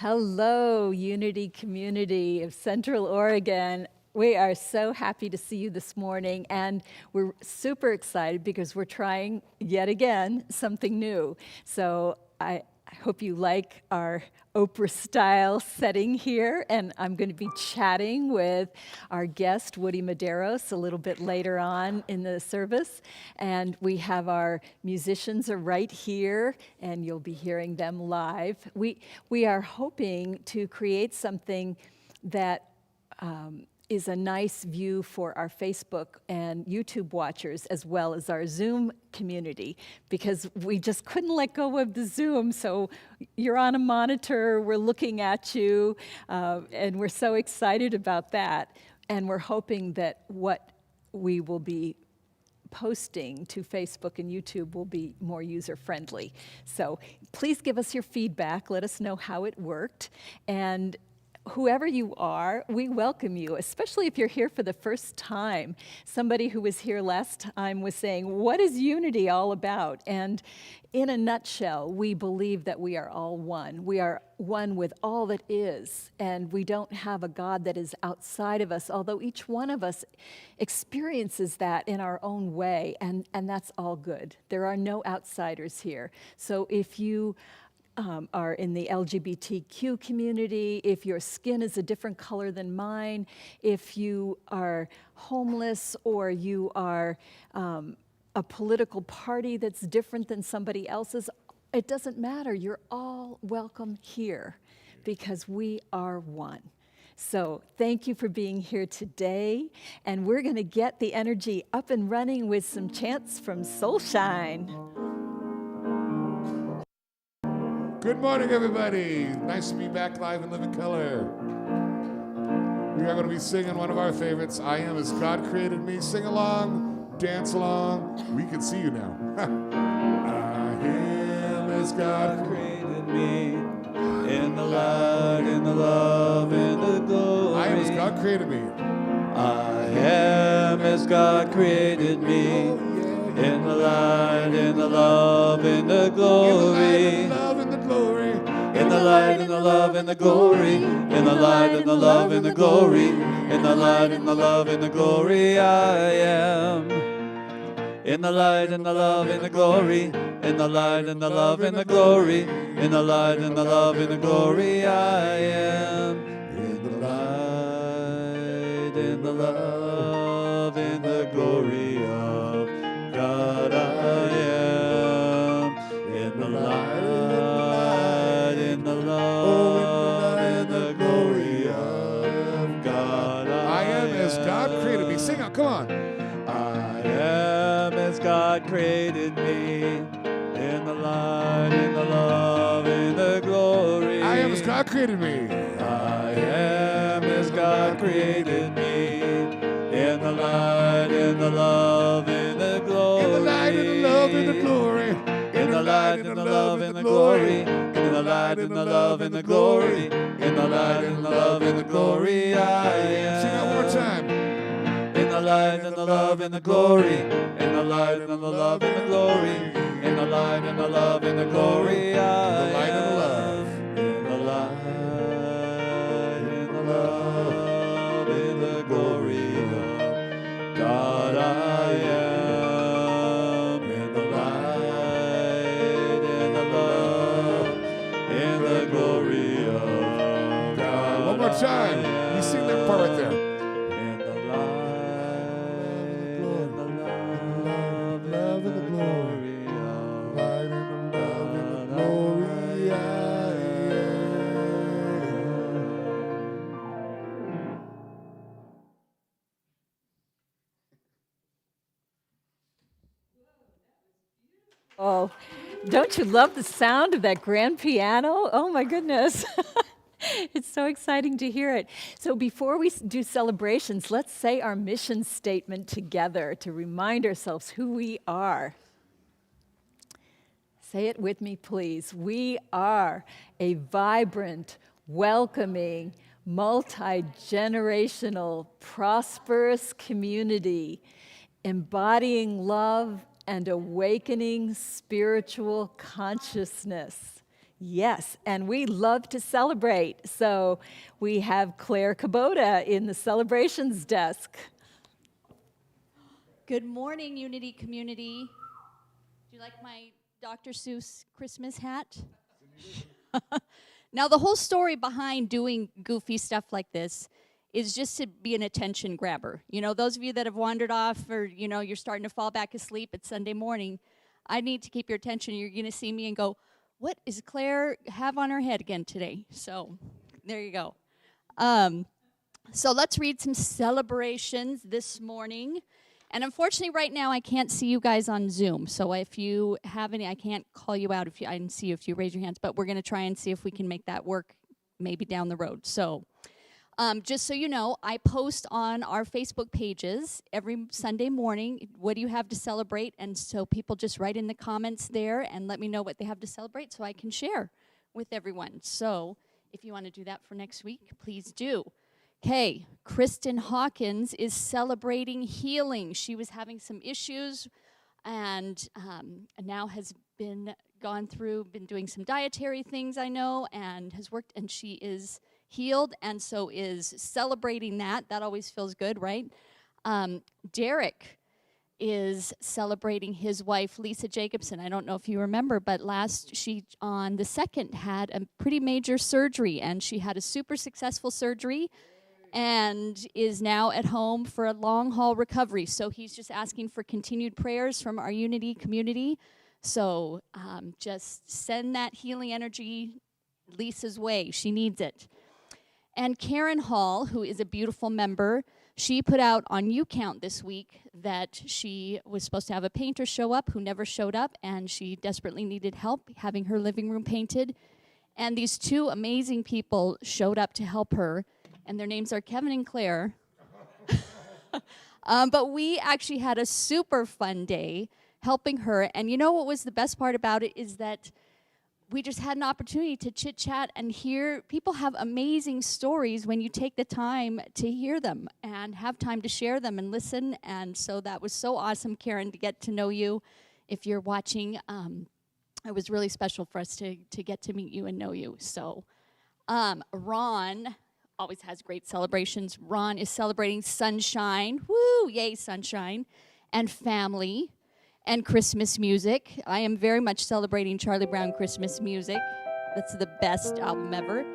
Hello, Unity Community of Central Oregon. We are so happy to see you this morning, and we're super excited because we're trying, yet again, something new. So I hope you like our Oprah-style setting here, and I'm going to be chatting with our guest, Woody Medeiros, a little bit later on in the service. And we have our musicians are right here, and you'll be hearing them live. We are hoping to create something that is a nice view for our Facebook and YouTube watchers, as well as our Zoom community, because we just couldn't let go of the Zoom. So you're on a monitor, we're looking at you, and we're so excited about that. And we're hoping that what we will be posting to Facebook and YouTube will be more user-friendly. So please give us your feedback, let us know how it worked, and whoever you are, we welcome you, especially if you're here for the first time. Somebody who was here last time was saying, what is unity all about? And in a nutshell, we believe that we are all one. We are one with all that is, and we don't have a God that is outside of us, although each one of us experiences that in our own way, and that's all good. There are no outsiders here. So if you are in the LGBTQ community, if your skin is a different color than mine, if you are homeless or you are a political party that's different than somebody else's, it doesn't matter. You're all welcome here because we are one. So thank you for being here today, and we're going to get the energy up and running with some chants from Soulshine. Good morning, everybody. Nice to be back live in living color. We are going to be singing one of our favorites, I Am As God Created Me. Sing along, dance along. We can see you now. I am as God created me, in the light, in the love, in the glory. I am as God created me. I am as God created me, in the light, in the love, in the glory. In the light, in the love, in the glory. In the light, in the love, in the glory. In the light, in the love, in the glory, I am. In the light, in the love, in the glory. In the light, in the love, in the glory. In the light, in the love, in the glory, I am. In the light, in the love, in the glory of God, I am. In the light, in the love, in the glory of God, I am as God created me. Sing out, come on. I am as God created me, in the light, in the love, in the glory. I am as God created me. I am as God created me, in the light, in the love, in the glory. In the light, in the love, in the glory. In the light, in the love, in the glory. In the light, in the love, in the glory. In the light, in the love, in the glory, I am. Sing out one more time. In the light, in the love, in the glory. In the light, in the love, in the glory. In the light, in the love, in the glory, I am. In the light, in the love, in the glory of God, I am. In the light, in the love, in the glory of God. One more time. You sing that part right there. In the light, in the love, in the glory of Light in the love and the glory, I am. Oh, don't you love the sound of that grand piano? Oh my goodness. It's so exciting to hear it. So before we do celebrations, let's say our mission statement together to remind ourselves who we are. Say it with me, please. We are a vibrant, welcoming, multi-generational, prosperous community, embodying love and awakening spiritual consciousness. Yes, and we love to celebrate. So we have Claire Kubota in the celebrations desk. Good morning, Unity community. Do you like my Dr. Seuss Christmas hat? Now, the whole story behind doing goofy stuff like this is just to be an attention grabber. You know, those of you that have wandered off or, you know, you're starting to fall back asleep, it's Sunday morning. I need to keep your attention. You're going to see me and go, what is Claire have on her head again today? So there you go. So let's read some celebrations this morning. And unfortunately, right now, I can't see you guys on Zoom. So if you have any, I can't call you out if you, I can see you if you raise your hands. But we're going to try and see if we can make that work maybe down the road. So just so you know, I post on our Facebook pages every Sunday morning, what do you have to celebrate? And so people just write in the comments there and let me know what they have to celebrate so I can share with everyone. So if you want to do that for next week, please do. Okay, Kristin Hawkins is celebrating healing. She was having some issues and now has been doing some dietary things, I know, and has worked, and she is healed, and so is celebrating that. That always feels good, right? Derek is celebrating his wife, Lisa Jacobson. I don't know if you remember, but she, on the 2nd, had a pretty major surgery, and she had a super successful surgery and is now at home for a long-haul recovery. So he's just asking for continued prayers from our Unity community. So just send that healing energy Lisa's way. She needs it. And Karen Hall, who is a beautiful member, she put out on YouCount this week that she was supposed to have a painter show up who never showed up, and she desperately needed help having her living room painted. And these 2 amazing people showed up to help her, and their names are Kevin and Claire. But we actually had a super fun day helping her. And you know what was the best part about it is that we just had an opportunity to chit-chat and hear. People have amazing stories when you take the time to hear them and have time to share them and listen. And so that was so awesome, Karen, to get to know you. If you're watching, it was really special for us to get to meet you and know you. So Ron always has great celebrations. Ron is celebrating sunshine. Woo, yay, sunshine. And family. And Christmas music. I am very much celebrating Charlie Brown Christmas music. That's the best album ever.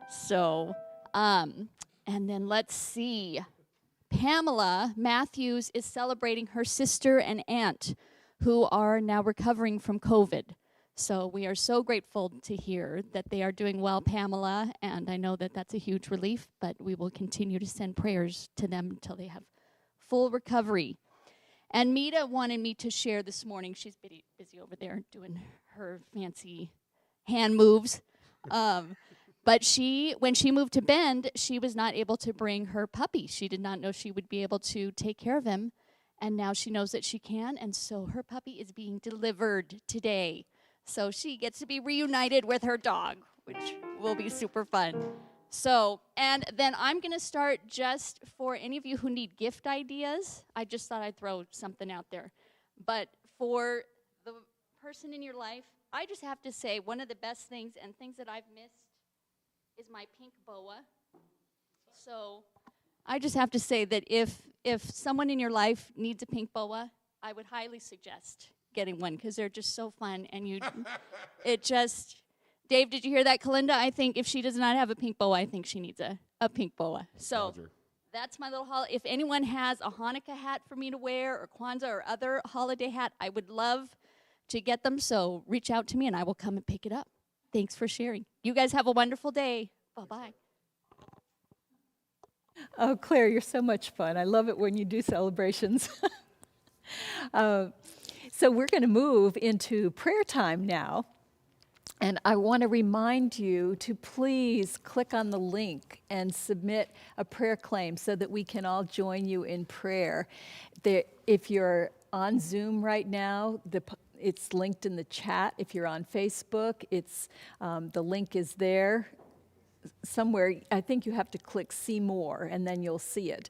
So, and then let's see. Pamela Matthews is celebrating her sister and aunt who are now recovering from COVID. So we are so grateful to hear that they are doing well, Pamela, and I know that that's a huge relief, but we will continue to send prayers to them until they have full recovery. And Mita wanted me to share this morning. She's busy over there doing her fancy hand moves. But when she moved to Bend, she was not able to bring her puppy. She did not know she would be able to take care of him. And now she knows that she can. And so her puppy is being delivered today. So she gets to be reunited with her dog, which will be super fun. So, and then I'm going to start just for any of you who need gift ideas. I just thought I'd throw something out there. But for the person in your life, I just have to say one of the best things and things that I've missed is my pink boa. So I just have to say that if someone in your life needs a pink boa, I would highly suggest getting one because they're just so fun. And Dave, did you hear that, Kalinda? I think if she does not have a pink boa, I think she needs a pink boa. So Roger. That's my little holiday. If anyone has a Hanukkah hat for me to wear or Kwanzaa or other holiday hat, I would love to get them. So reach out to me and I will come and pick it up. Thanks for sharing. You guys have a wonderful day. Bye-bye. Oh, Claire, you're so much fun. I love it when you do celebrations. So we're going to move into prayer time now. And I want to remind you to please click on the link and submit a prayer claim so that we can all join you in prayer. If you're on Zoom right now, it's linked in the chat. If you're on Facebook, the link is there somewhere. I think you have to click See More, and then you'll see it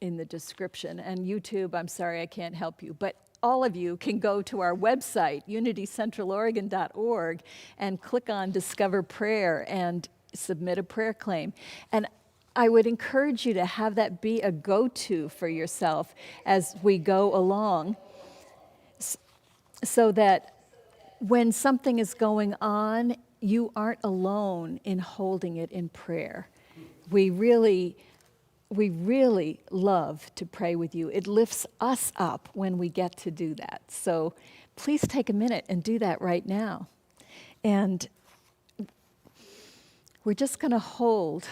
in the description. And YouTube, I'm sorry, I can't help you. But all of you can go to our website, unitycentraloregon.org, and click on Discover Prayer and submit a prayer claim. And I would encourage you to have that be a go-to for yourself as we go along, so that when something is going on, you aren't alone in holding it in prayer. We really love to pray with you. It lifts us up when we get to do that. So please take a minute and do that right now. And we're just going to hold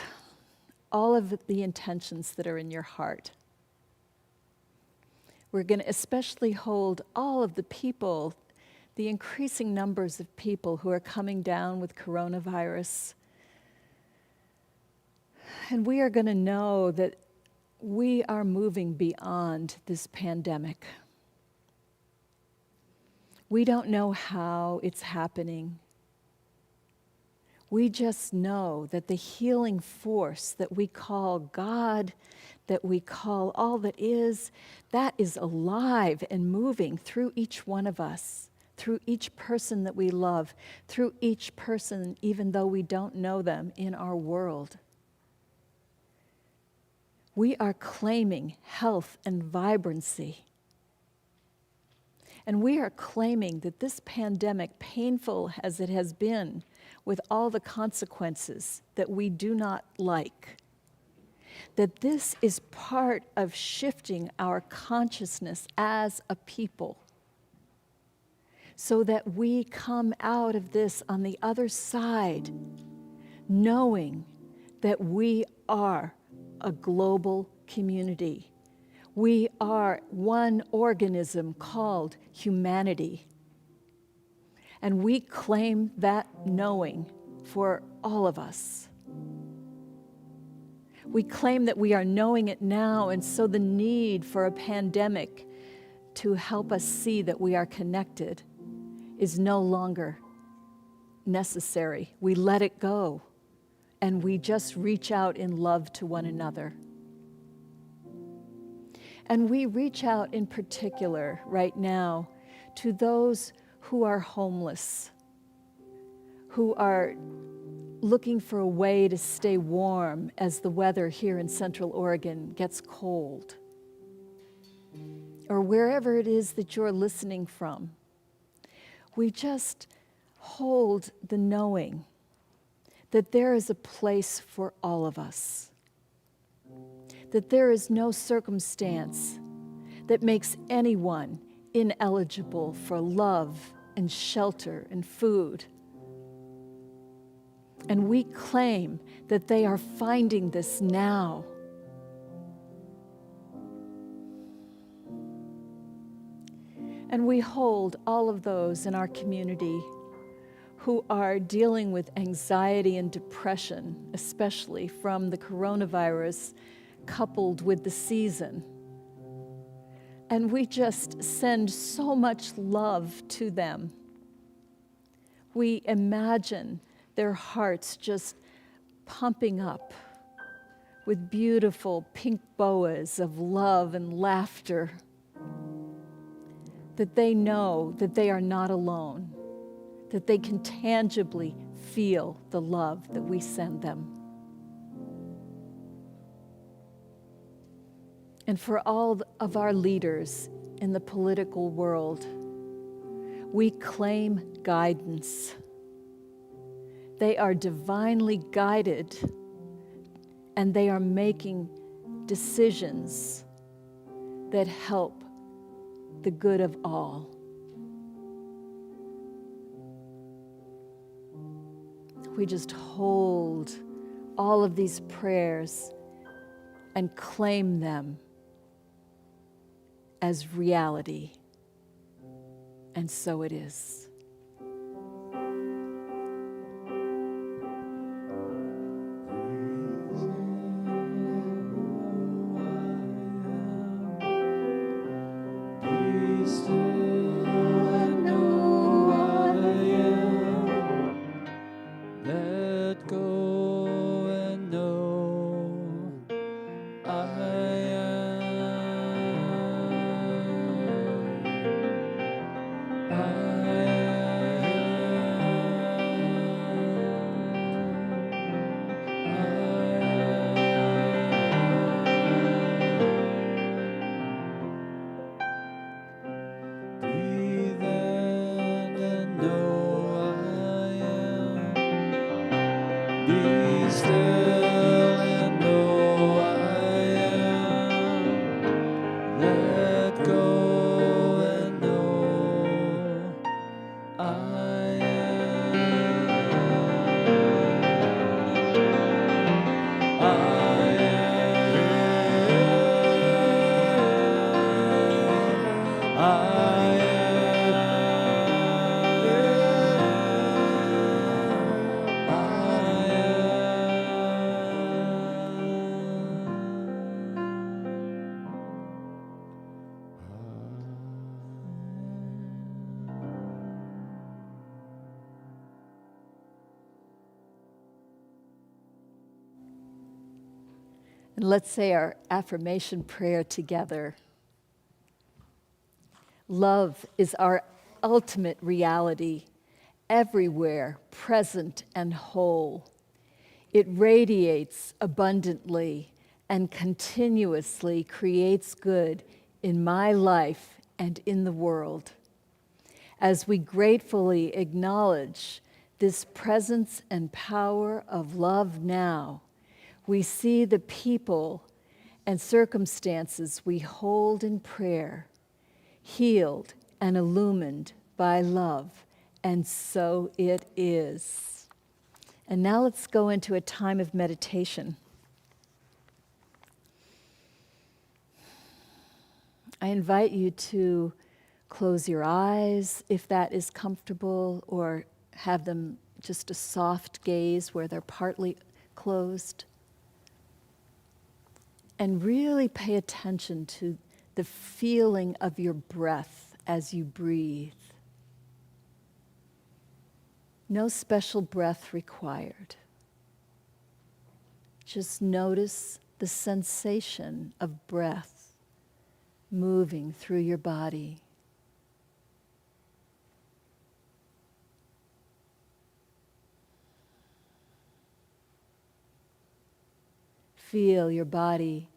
all of the intentions that are in your heart. We're going to especially hold all of the people, the increasing numbers of people who are coming down with coronavirus. And we are going to know that we are moving beyond this pandemic. We don't know how it's happening. We just know that the healing force that we call God, that we call all that is alive and moving through each one of us, through each person that we love, through each person, even though we don't know them, in our world. We are claiming health and vibrancy. And we are claiming that this pandemic, painful as it has been, with all the consequences that we do not like, that this is part of shifting our consciousness as a people, so that we come out of this on the other side knowing that we are a global community. We are one organism called humanity. And we claim that knowing for all of us. We claim that we are knowing it now, and so the need for a pandemic to help us see that we are connected is no longer necessary. We let it go, and we just reach out in love to one another. And we reach out in particular right now to those who are homeless, who are looking for a way to stay warm as the weather here in Central Oregon gets cold, or wherever it is that you're listening from. We just hold the knowing that there is a place for all of us, that there is no circumstance that makes anyone ineligible for love and shelter and food. And we claim that they are finding this now. And we hold all of those in our community who are dealing with anxiety and depression, especially from the coronavirus, coupled with the season. And we just send so much love to them. We imagine their hearts just pumping up with beautiful pink boas of love and laughter, that they know that they are not alone, that they can tangibly feel the love that we send them. And for all of our leaders in the political world, we claim guidance. They are divinely guided, and they are making decisions that help the good of all. We just hold all of these prayers and claim them as reality. And so it is. Let go and know I am. still and know I am. Let go and know I am. I am. I And let's say our affirmation prayer together. Love is our ultimate reality, everywhere, present and whole. It radiates abundantly and continuously creates good in my life and in the world. As we gratefully acknowledge this presence and power of love now, we see the people and circumstances we hold in prayer healed and illumined by love, and so it is. And now let's go into a time of meditation. I invite you to close your eyes if that is comfortable, or have them just a soft gaze where they're partly closed. And really pay attention to the feeling of your breath as you breathe. No special breath required. Just notice the sensation of breath moving through your body. Feel your body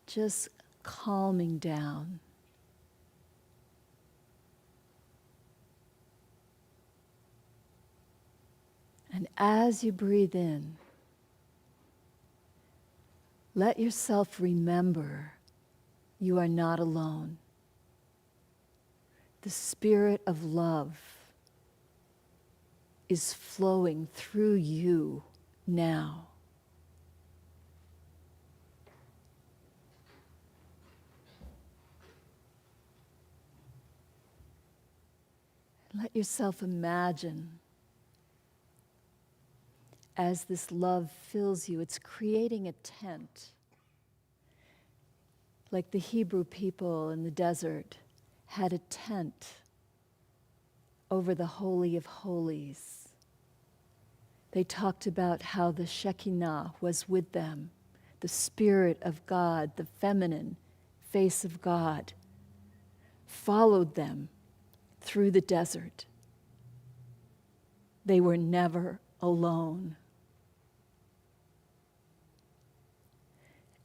just calming down. And as you breathe in, let yourself remember you are not alone. The spirit of love is flowing through you now. Let yourself imagine as this love fills you, it's creating a tent. Like the Hebrew people in the desert had a tent over the Holy of Holies. They talked about how the Shekinah was with them, the Spirit of God, the feminine face of God, followed them through the desert. They were never alone.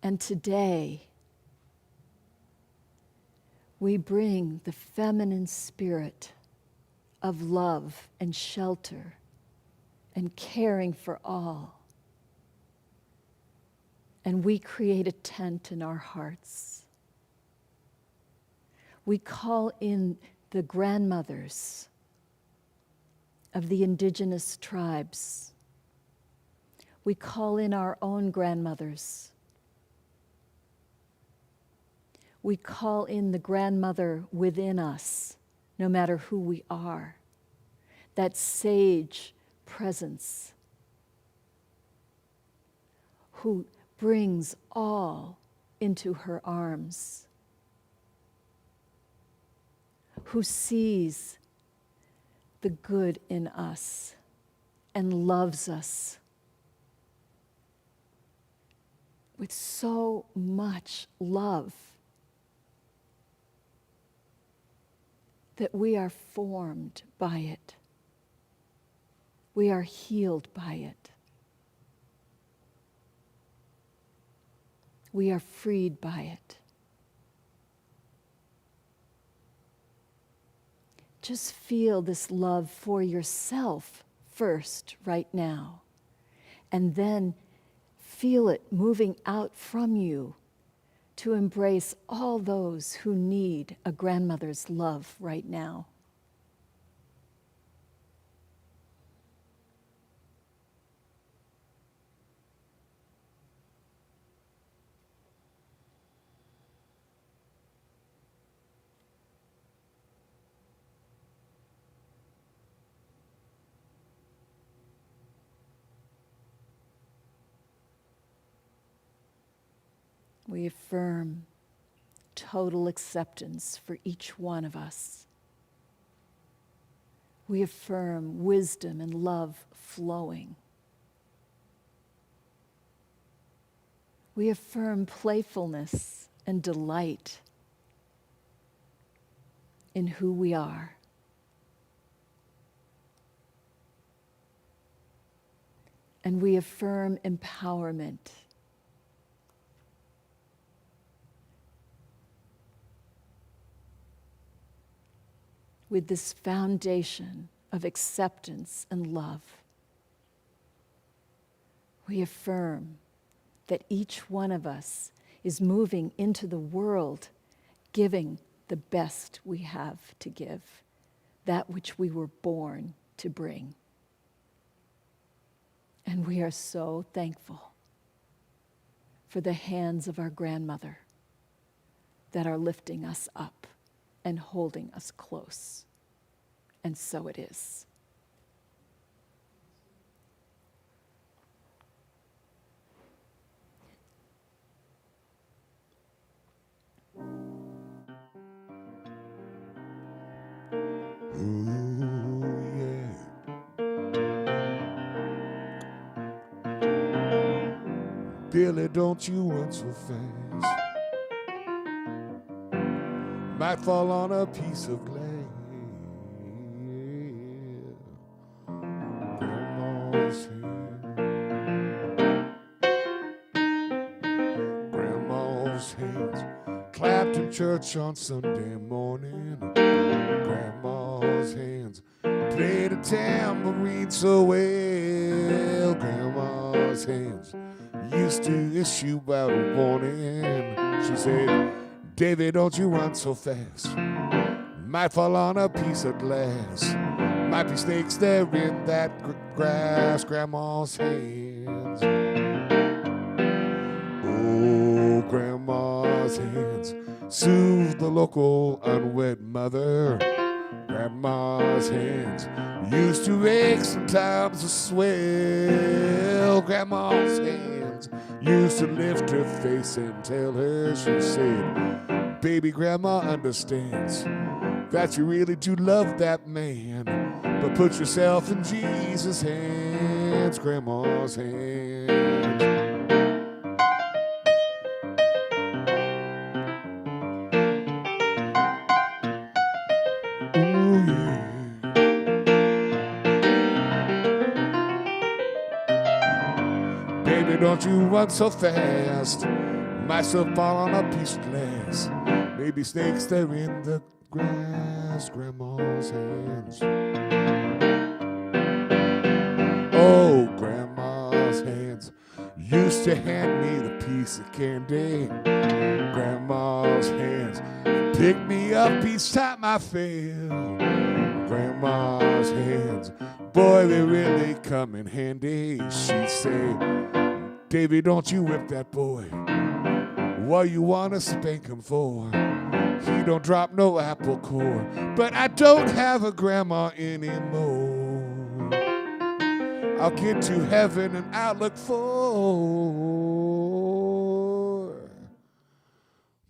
And today, we bring the feminine spirit of love and shelter and caring for all. And we create a tent in our hearts. We call in the grandmothers of the indigenous tribes. We call in our own grandmothers. We call in the grandmother within us, no matter who we are. That sage presence who brings all into her arms, who sees the good in us and loves us with so much love that we are formed by it. We are healed by it. We are freed by it. Just feel this love for yourself first, right now. And then Feel it moving out from you to embrace all those who need a grandmother's love right now. We affirm total acceptance for each one of us. We affirm wisdom and love flowing. We affirm playfulness and delight in who we are. And we affirm empowerment. With this foundation of acceptance and love, we affirm that each one of us is moving into the world giving the best we have to give, that which we were born to bring. And we are so thankful for the hands of our grandmother that are lifting us up and holding us close. And so it is. Ooh, yeah. Billy, don't you run so fast. Might fall on a piece of glass. Grandma's hands. Grandma's hands. Clapped in church on Sunday morning. Grandma's hands. Played a tambourine so well. Grandma's hands. Used to issue out a warning. She said, Davy, don't you run so fast. Might fall on a piece of glass. Might be snakes there in that grass. Grandma's hands. Oh, Grandma's hands. Soothe the local unwed mother. Grandma's hands. Used to ache sometimes to swell. Grandma's hands. Used to lift her face and tell her, she said, baby, Grandma understands that you really do love that man, but put yourself in Jesus' hands. Grandma's hands. Ooh, yeah. Baby, don't you run so fast. Might still fall on a piece of glass. Maybe snakes there in the grass. Grandma's hands. Oh, Grandma's hands. Used to hand me the piece of candy. Grandma's hands. Pick me up each time I fail. Grandma's hands. Boy, they really come in handy. She'd say, Davy, don't you whip that boy. What you wanna spank him for? He don't drop no apple core. But I don't have a grandma anymore. I'll get to heaven and I'll look for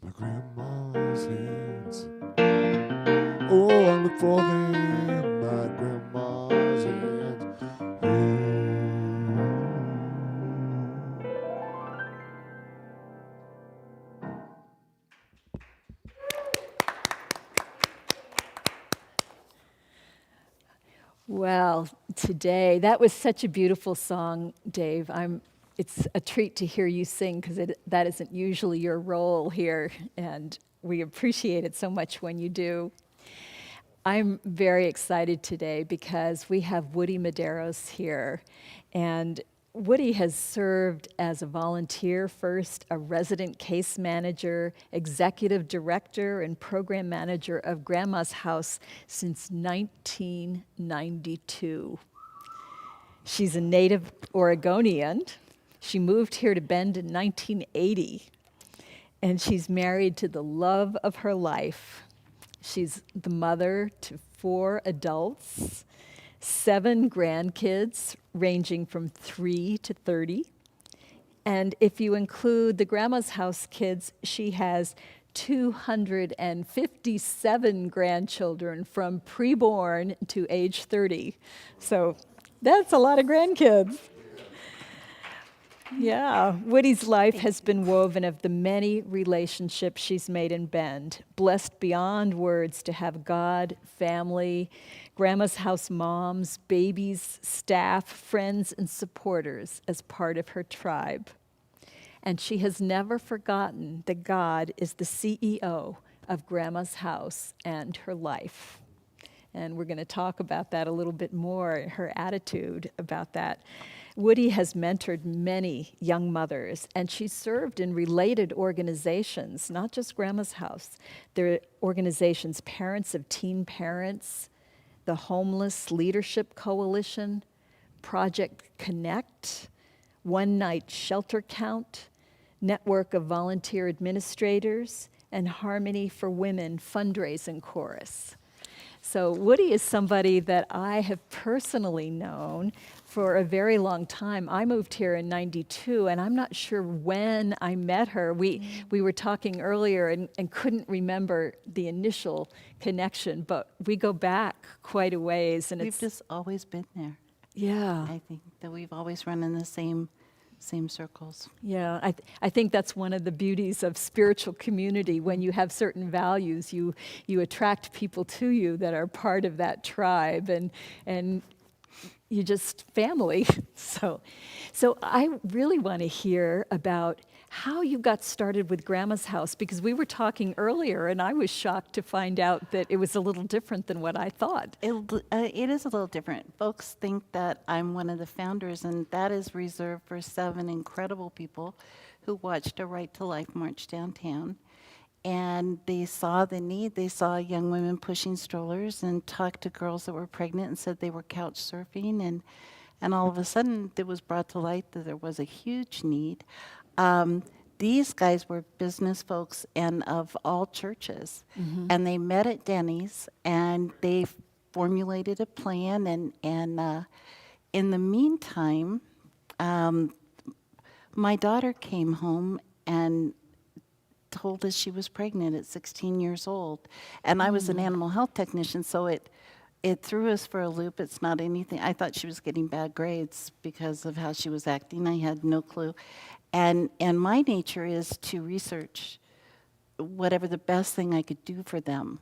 my grandma's hands. Oh, I look for them, my grandma's hands. Ooh. Well, today, that was such a beautiful song, Dave. It's a treat to hear you sing because that isn't usually your role here, and we appreciate it so much when you do. I'm very excited today because we have Woody Medeiros here, and Woody has served as a volunteer first, a resident case manager, executive director, and program manager of Grandma's House since 1992. She's a native Oregonian. She moved here to Bend in 1980, and she's married to the love of her life. She's the mother to 4 adults, 7 grandkids ranging from 3 to 30. And if you include the Grandma's House kids, she has 257 grandchildren from preborn to age 30. So that's a lot of grandkids. Yeah, Woody's life has been woven of the many relationships she's made in Bend, blessed beyond words to have God, family, Grandma's House moms, babies, staff, friends, and supporters as part of her tribe. And she has never forgotten that God is the CEO of Grandma's House and her life. And we're going to talk about that a little bit more, her attitude about that. Woody has mentored many young mothers, and she's served in related organizations, not just Grandma's House. There are organizations, Parents of Teen Parents, the Homeless Leadership Coalition, Project Connect, One Night Shelter Count, Network of Volunteer Administrators, and Harmony for Women Fundraising Chorus. So Woody is somebody that I have personally known for a very long time. I moved here in '92, and I'm not sure when I met her. We were talking earlier and couldn't remember the initial connection, but we go back quite a ways. And We've just always been there. yeah. I think that we've always run in the same circles. Yeah, I think that's one of the beauties of spiritual community. When you have certain values, you attract people to you that are part of that tribe, and you just family. So I really want to hear about how you got started with Grandma's House, because we were talking earlier, and I was shocked to find out that it was a little different than what I thought. It is a little different. Folks think that I'm one of the founders, and that is reserved for 7 incredible people who watched a Right to Life march downtown. And they saw the need. They saw young women pushing strollers and talked to girls that were pregnant and said they were couch surfing. And all of a sudden, it was brought to light that there was a huge need. These guys were business folks and of all churches. And they met at Denny's, and they formulated a plan. And in the meantime, my daughter came home and told us she was pregnant at 16 years old. And I was an animal health technician, so it threw us for a loop. It's not anything. I thought she was getting bad grades because of how she was acting. I had no clue. And my nature is to research whatever the best thing I could do for them.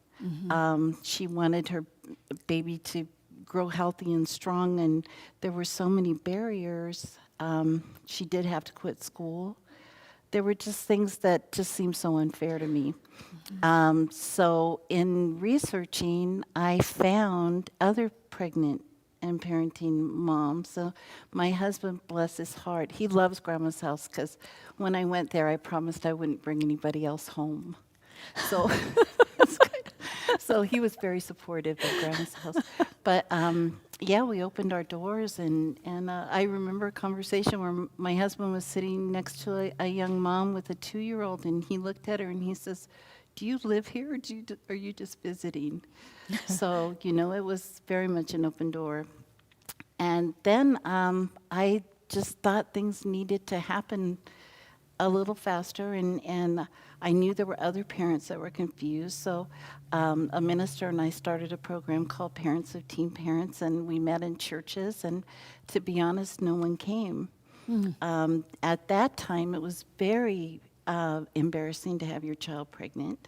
She wanted her baby to grow healthy and strong, and there were so many barriers. She did have to quit school. There were just things that just seemed so unfair to me. So in researching, I found other pregnant and parenting moms. So my husband, bless his heart, he loves Grandma's House, because when I went there, I promised I wouldn't bring anybody else home. So, so he was very supportive of Grandma's House. But yeah, we opened our doors, and I remember a conversation where my husband was sitting next to a young mom with a 2-year-old, and he looked at her and he says, "Do you live here, or are you just visiting?" So, it was very much an open door. And then I just thought things needed to happen a little faster, and I knew there were other parents that were confused. So a minister and I started a program called Parents of Teen Parents, and we met in churches, and to be honest, no one came. At that time, it was very embarrassing to have your child pregnant.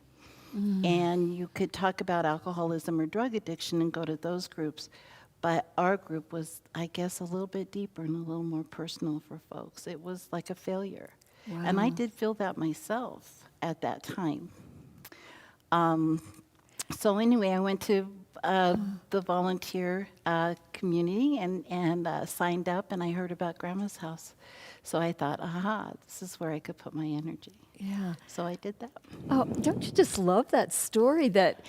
And you could talk about alcoholism or drug addiction and go to those groups. But our group was, I guess, a little bit deeper and a little more personal for folks. It was like a failure. Wow. And I did feel that myself at that time. So anyway, I went to the volunteer community and signed up, and I heard about Grandma's house. So I thought, aha, this is where I could put my energy. Yeah. So I did that. Oh, don't you just love that story that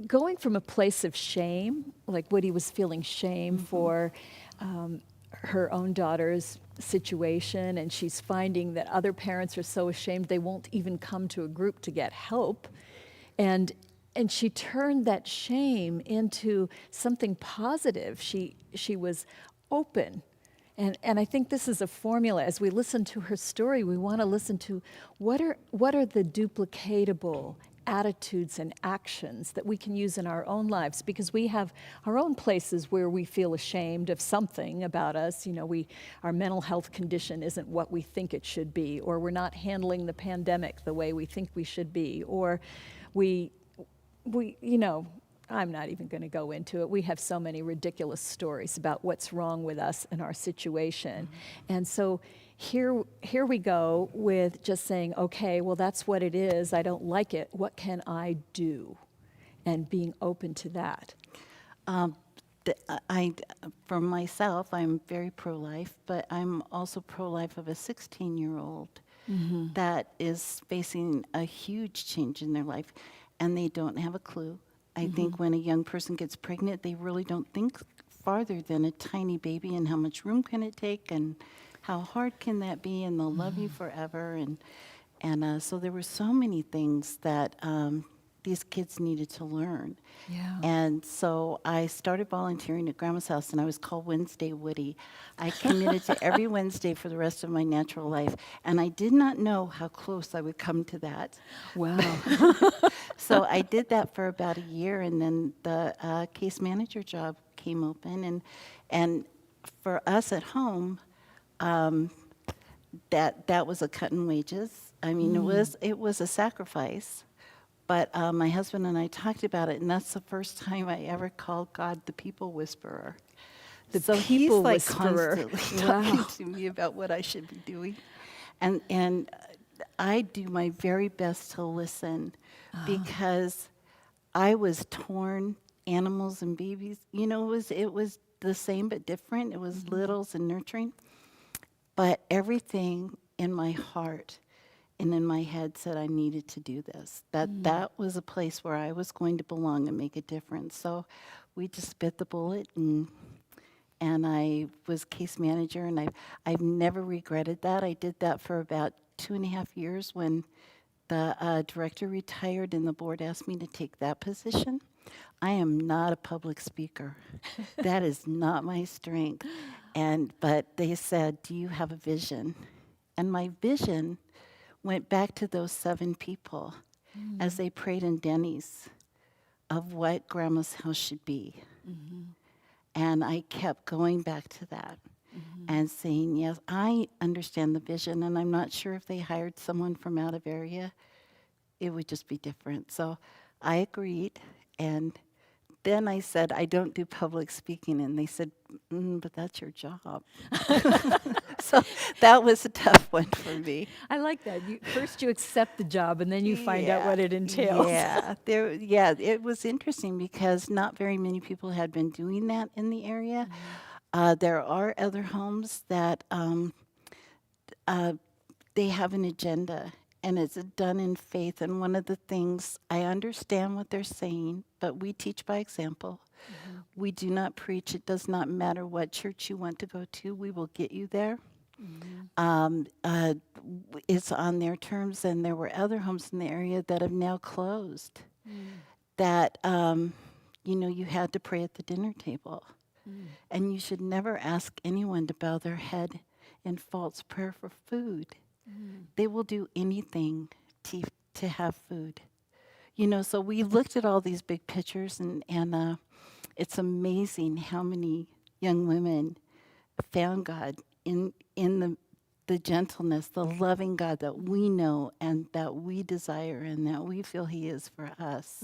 going from a place of shame, like Woody was feeling shame for her own daughter's situation, and she's finding that other parents are so ashamed they won't even come to a group to get help. And she turned that shame into something positive. She was open. And I think this is a formula. As we listen to her story, we want to listen to what are the duplicatable attitudes and actions that we can use in our own lives, because we have our own places where we feel ashamed of something about us. You know, our mental health condition isn't what we think it should be, or we're not handling the pandemic the way we think we should be, or we you know, I'm not even going to go into it. We have so many ridiculous stories about what's wrong with us and our situation. And so here we go with just saying, okay, well, that's what it is. I don't like it. What can I do? And being open to that. For myself, I'm very pro-life, but I'm also pro-life of a 16-year-old that is facing a huge change in their life, and they don't have a clue. I think when a young person gets pregnant, they really don't think farther than a tiny baby and how much room can it take and how hard can that be, and they'll love you forever. And so there were so many things that these kids needed to learn. Yeah. And so I started volunteering at Grandma's house, and I was called Wednesday Woody. I committed to every Wednesday for the rest of my natural life, and I did not know how close I would come to that. Wow. So I did that for about a year, and then the case manager job came open, and for us at home, that was a cut in wages. I mean, it was a sacrifice, but my husband and I talked about it, and that's the first time I ever called God the people whisperer. So he's people like whisperer. constantly Wow. talking to me about what I should be doing, and I do my very best to listen, because I was torn. Animals and babies, you know, it was the same but different. It was littles and nurturing, but everything in my heart and in my head said I needed to do this. That was a place where I was going to belong and make a difference. So we just bit the bullet, and I was case manager, and I've never regretted that. I did that for about 2.5 years when the director retired and the board asked me to take that position. I am not a public speaker. That is not my strength. But they said, "Do you have a vision?" And my vision went back to those 7 people as they prayed in Denny's of what Grandma's house should be. And I kept going back to that and saying, yes, I understand the vision, and I'm not sure if they hired someone from out of area, it would just be different. So I agreed, and then I said, I don't do public speaking, and they said, but that's your job. So that was a tough one for me. I like that. First you accept the job, and then you find out what it entails. Yeah, it was interesting because not very many people had been doing that in the area. There are other homes that they have an agenda, and it's done in faith. And one of the things, I understand what they're saying, but we teach by example. We do not preach. It does not matter what church you want to go to. We will get you there. It's on their terms, and there were other homes in the area that have now closed. That, you had to pray at the dinner table. And you should never ask anyone to bow their head in false prayer for food. They will do anything to have food. So we looked at all these big pictures, and it's amazing how many young women found God in the gentleness, the loving God that we know and that we desire and that we feel He is for us.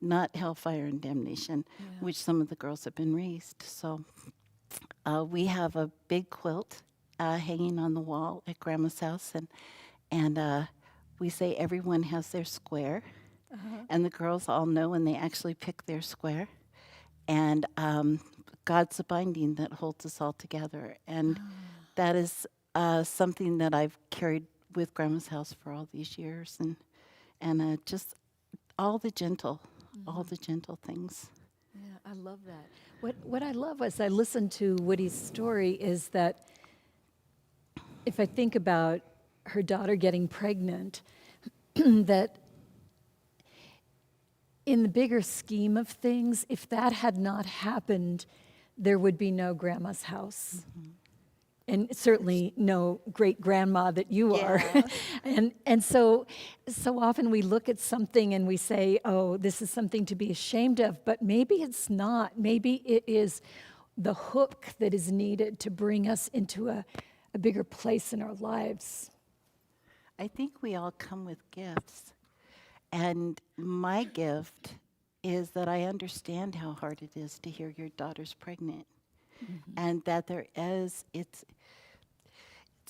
Not hellfire and damnation, which some of the girls have been raised. So we have a big quilt hanging on the wall at Grandma's house, and we say everyone has their square. And the girls all know when they actually pick their square. And God's the binding that holds us all together. And that is something that I've carried with Grandma's house for all these years. And just all the gentle things. Yeah, I love that. What I love as I listen to Woody's story is that if I think about her daughter getting pregnant, that in the bigger scheme of things, if that had not happened, there would be no Grandma's house. And certainly no great grandma that you are. and so often we look at something and we say, oh, this is something to be ashamed of, but maybe it's not. Maybe it is the hook that is needed to bring us into a bigger place in our lives. I think we all come with gifts. And my gift is that I understand how hard it is to hear your daughter's pregnant. And that it's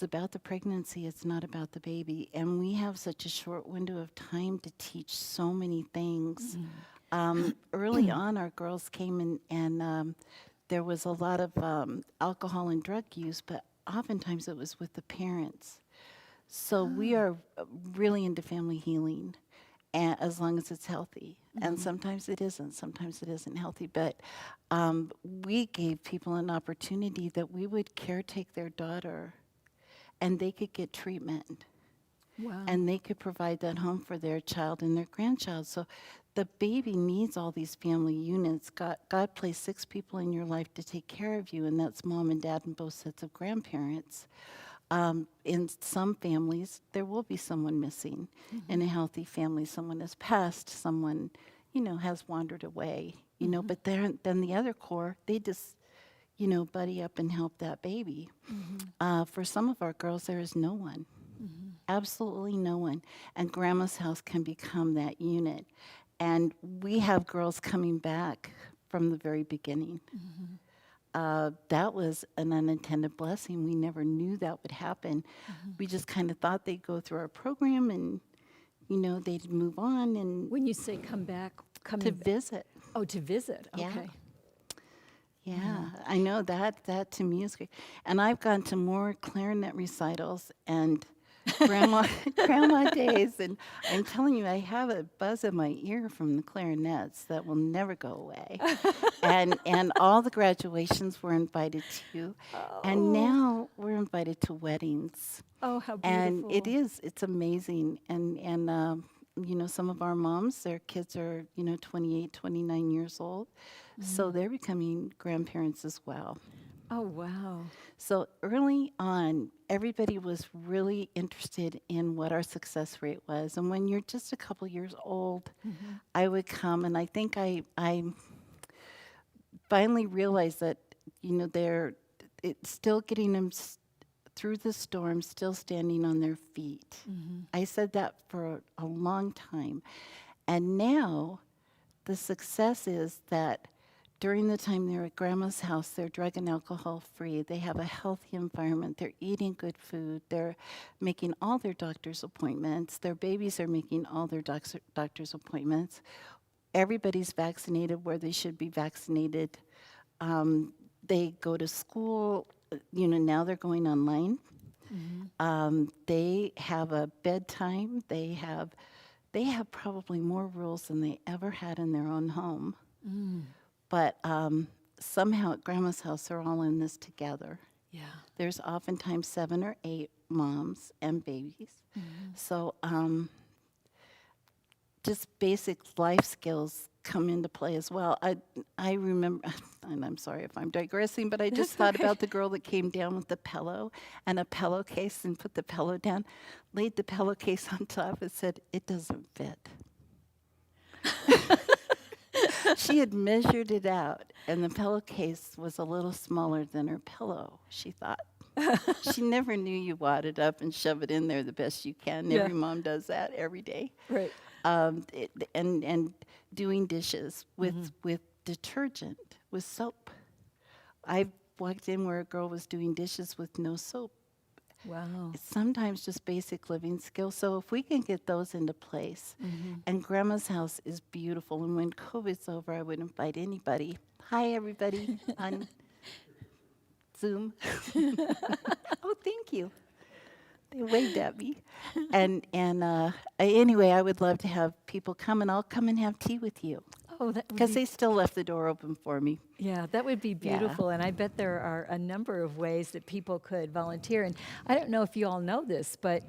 about the pregnancy, it's not about the baby. And we have such a short window of time to teach so many things. Early on, our girls came and there was a lot of alcohol and drug use, but oftentimes it was with the parents. So we are really into family healing, as long as it's healthy. And sometimes it isn't healthy. But we gave people an opportunity that we would caretake their daughter and they could get treatment. Wow. And they could provide that home for their child and their grandchild. So the baby needs all these family units. God placed 6 people in your life to take care of you, and that's mom and dad and both sets of grandparents. In some families, there will be someone missing. In a healthy family, someone has passed, someone, has wandered away, but then the other core, they just, buddy up and help that baby. For some of our girls, there is no one. Absolutely no one. And Grandma's house can become that unit. And we have girls coming back from the very beginning. That was an unintended blessing. We never knew that would happen. We just kind of thought they'd go through our program and, they'd move on and When you say come back, to visit. Oh, to visit. Yeah. Okay. Yeah, I know that to me is great. And I've gone to more clarinet recitals and grandma days, and I'm telling you, I have a buzz in my ear from the clarinets that will never go away. and all the graduations we're invited to, and now we're invited to weddings. Oh, how beautiful. And it's amazing. And some of our moms, their kids are, 28, 29 years old. So they're becoming grandparents as well. Oh, wow. So early on, everybody was really interested in what our success rate was. And when you're just a couple years old, I would come, and I think I finally realized that, it's still getting them through the storm, still standing on their feet. I said that for a long time. And now the success is that during the time they're at Grandma's house, they're drug and alcohol free. They have a healthy environment. They're eating good food. They're making all their doctor's appointments. Their babies are making all their doctor's appointments. Everybody's vaccinated where they should be vaccinated. They go to school. Now they're going online. They have a bedtime. They have probably more rules than they ever had in their own home. But somehow at Grandma's house, they're all in this together. Yeah. There's oftentimes 7 or 8 moms and babies. So just basic life skills come into play as well. I remember, and I'm sorry if I'm digressing, but I just thought about the girl that came down with the pillow and a pillowcase and put the pillow down, laid the pillowcase on top and said, "It doesn't fit." She had measured it out, and the pillowcase was a little smaller than her pillow, she thought. She never knew you wad it up and shove it in there the best you can. Yeah. Every mom does that every day. Right. And doing dishes with detergent, with soap. I walked in where a girl was doing dishes with no soap. Wow. It's sometimes just basic living skills. So if we can get those into place, and Grandma's house is beautiful. And when COVID's over, I would invite anybody. Hi, everybody on Zoom. Oh, thank you. They waved at me. And anyway, I would love to have people come, and I'll come and have tea with you. Oh, that would Because be, they still left the door open for me. yeah, that would be Yeah. beautiful. And I bet there are a number of ways that people could volunteer. And I don't know if you all know this, but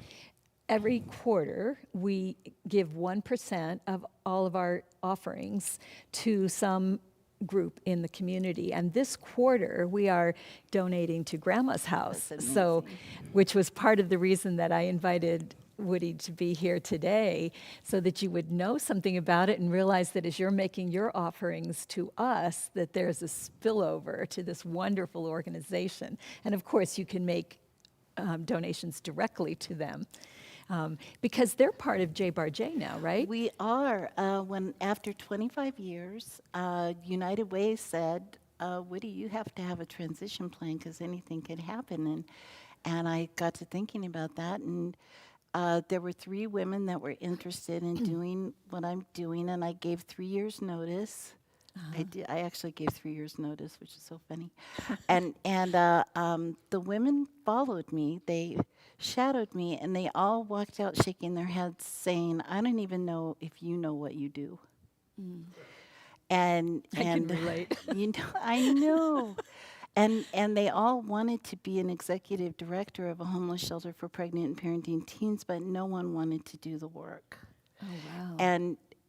every quarter we give 1% of all of our offerings to some group in the community. And this quarter we are donating to Grandma's house. That's So, which was part of the reason that I invited Woody to be here today, so that you would know something about it and realize that as you're making your offerings to us, that there's a spillover to this wonderful organization. And of course, you can make donations directly to them because they're part of J Bar J now, right? We are. When after 25 years, United Way said, Woody, you have to have a transition plan because anything could happen. And I got to thinking about that, and there were 3 women that were interested in doing what I'm doing, and I gave 3 years notice. I actually gave 3 years notice, which is so funny. and the women followed me. They shadowed me, and they all walked out shaking their heads, saying, "I don't even know if you know what you do." And I can relate. you know, I know. And they all wanted to be an executive director of a homeless shelter for pregnant and parenting teens, but no one wanted to do the work. Oh, wow.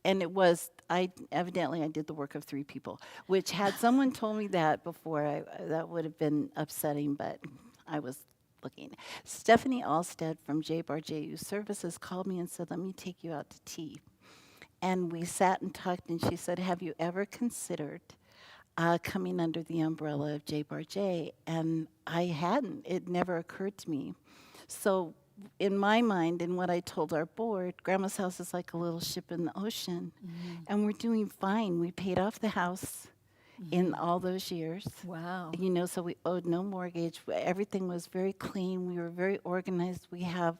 And it was, I did the work of 3 people, which had someone told me that before, that would have been upsetting, but I was looking. Stephanie Alstead from J Bar J Youth Services called me and said, "Let me take you out to tea." And we sat and talked, and she said, "Have you ever considered coming under the umbrella of J Bar J?" And I hadn't. It never occurred to me. So in my mind, and what I told our board, Grandma's house is like a little ship in the ocean, and we're doing fine. We paid off the house in all those years. Wow. You know, so we owed no mortgage. Everything was very clean. We were very organized. We have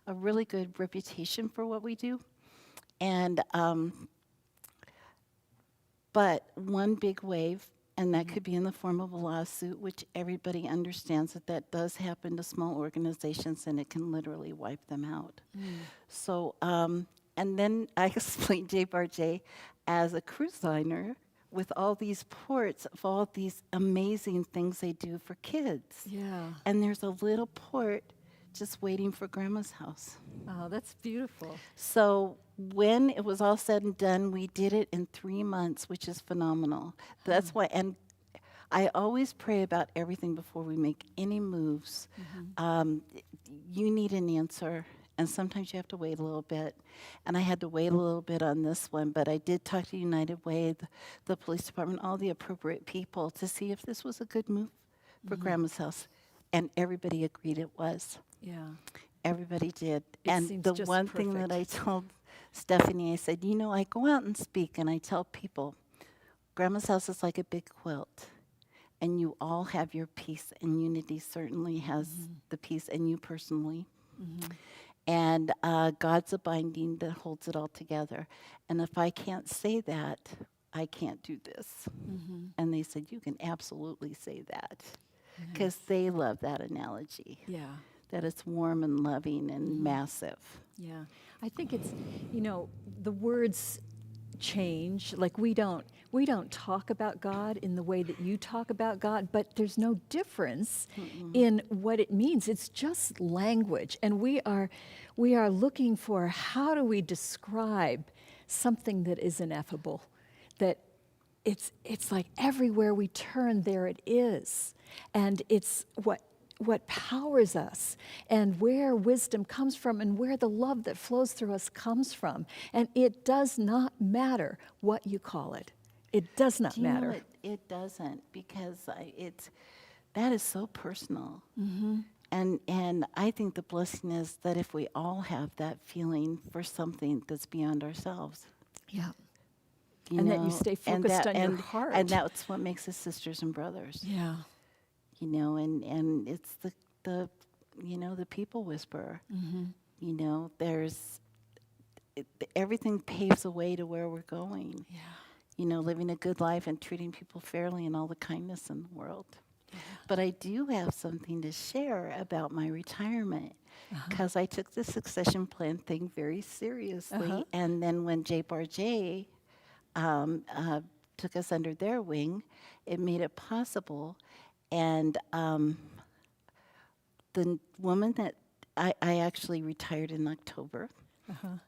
a really good reputation for what we do. And but one big wave, and that could be in the form of a lawsuit, which everybody understands that does happen to small organizations, and it can literally wipe them out. So, and then I explained J Bar J as a cruise liner with all these ports of all these amazing things they do for kids. Yeah. And there's a little port just waiting for Grandma's house. Oh, that's beautiful. So when it was all said and done, we did it in 3 months, which is phenomenal. That's why, and I always pray about everything before we make any moves. You need an answer, and sometimes you have to wait a little bit. And I had to wait a little bit on this one, but I did talk to United Way, the police department, all the appropriate people to see if this was a good move for Grandma's house. And everybody agreed it was. Yeah. Everybody did. It And seems the just one thing that I perfect. told Stephanie, I said, you know, I go out and speak and I tell people, Grandma's house is like a big quilt. And you all have your piece, and Unity certainly has the piece, and you personally. And God's a binding that holds it all together. And if I can't say that, I can't do this. And they said, you can absolutely say that. Because they love that analogy. Yeah. That it's warm and loving and massive. Yeah. I think it's, you know, the words change. Like we don't talk about God in the way that you talk about God, but there's no difference in what it means. It's just language. And we are looking for, how do we describe something that is ineffable, that it's like everywhere we turn, there it is. And it's what powers us, and where wisdom comes from, and where the love that flows through us comes from. And it does not matter what you call it. It does not Do you matter. know it doesn't, because that is so personal. And I think the blessing is that if we all have that feeling for something that's beyond ourselves. Yeah. You And know, that you stay and focused on your and- heart. And that's what makes us sisters and brothers. Yeah. You know, and it's the the people whisperer. You know, everything paves the way to where we're going. Yeah. You know, living a good life and treating people fairly and all the kindness in the world. But I do have something to share about my retirement, because I took the succession plan thing very seriously. And then when J took us under their wing, it made it possible. And the woman that I actually retired in October.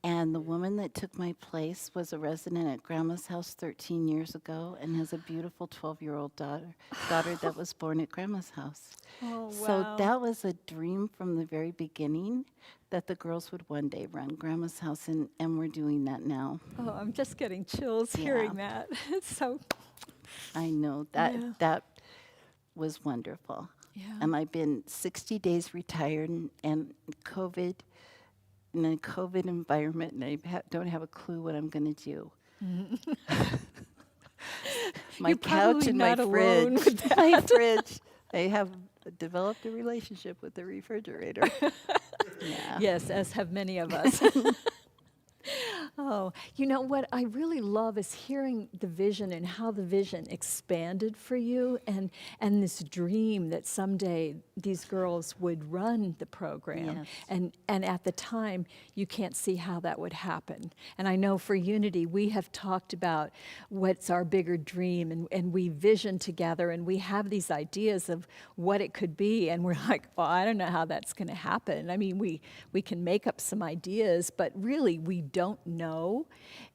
And the woman that took my place was a resident at Grandma's house 13 years ago and has a beautiful 12-year-old daughter that was born at Grandma's house. Oh, So wow. that was a dream from the very beginning, that the girls would one day run Grandma's house, and we're doing that now. Oh, I'm just getting chills hearing that. It's so, I know Yeah. that was wonderful. yeah. And I've been 60 days retired, and COVID, in a COVID environment, and I don't have a clue what I'm going to do. My You're couch probably and my not alone fridge. with My fridge. I have developed a relationship with the refrigerator. Yeah. Yes, as have many of us. Oh, you know what I really love is hearing the vision and how the vision expanded for you, and this dream that someday these girls would run the program. Yes. And at the time, you can't see how that would happen. And I know for Unity, we have talked about what's our bigger dream, and we vision together, and we have these ideas of what it could be, and we're like, well, I don't know how that's going to happen. I mean, we can make up some ideas, but really we don't know,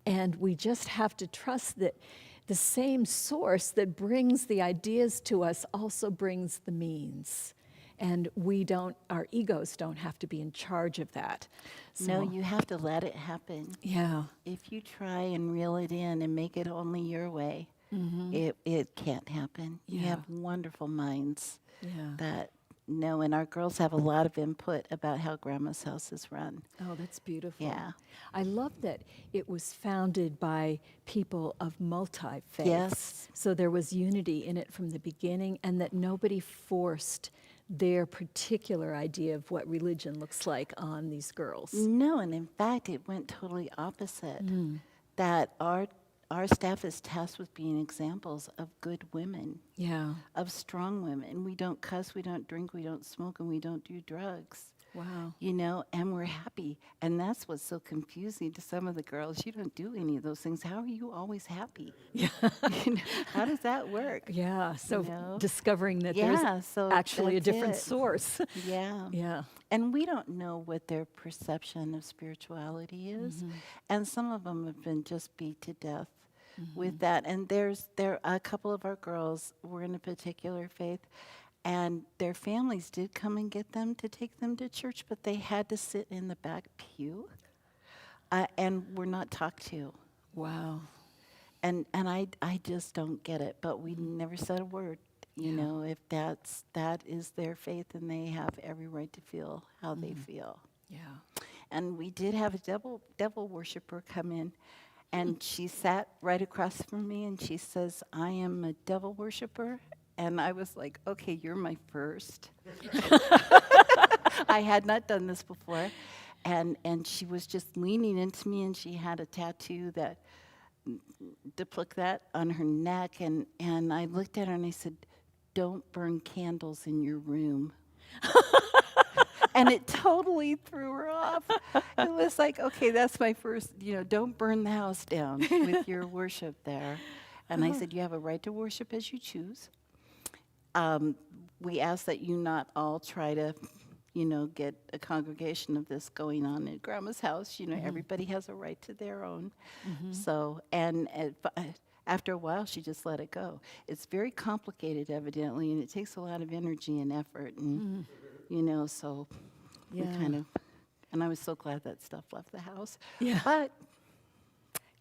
and we just have to trust that the same source that brings the ideas to us also brings the means. And our egos don't have to be in charge of that. No, you have to let it happen. Yeah. If you try and reel it in and make it only your way, it can't happen. You Yeah. have wonderful minds Yeah. that know, and our girls have a lot of input about how Grandma's house is run. Oh, that's beautiful. Yeah. I love that it was founded by people of multi-faiths. Yes. So there was unity in it from the beginning, and that nobody forced their particular idea of what religion looks like on these girls. No, and in fact, it went totally opposite. That our staff is tasked with being examples of good women, Yeah. of strong women. We don't cuss, we don't drink, we don't smoke, and we don't do drugs. Wow. You know, and we're happy. And that's what's so confusing to some of the girls. You don't do any of those things. How are you always happy? Yeah. You know, how does that work? Yeah. So know? discovering that Yeah, there's so actually a that's different it. source. Yeah. Yeah. And we don't know what their perception of spirituality is. And some of them have been just beat to death with that. And there a couple of our girls were in a particular faith, and their families did come and get them to take them to church, but they had to sit in the back pew and were not talked to. Wow. And I just don't get it. But we never said a word. You know, if that is their faith, and they have every right to feel how they feel. Yeah. And we did have a devil worshiper come in, and she sat right across from me, and she says, "I am a devil worshiper." And I was like, "Okay, you're my first." I had not done this before. And she was just leaning into me, and she had a tattoo that depict that on her neck. And I looked at her and I said, "Don't burn candles in your room." And it totally threw her off. It was like, okay, that's my first, don't burn the house down with your worship there. And I said, you have a right to worship as you choose. We ask that you not all try to, get a congregation of this going on at Grandma's house. Everybody has a right to their own. So, and after a while, she just let it go. It's very complicated, evidently, and it takes a lot of energy and effort. And, so we kind of, and I was so glad that stuff left the house. Yeah. But,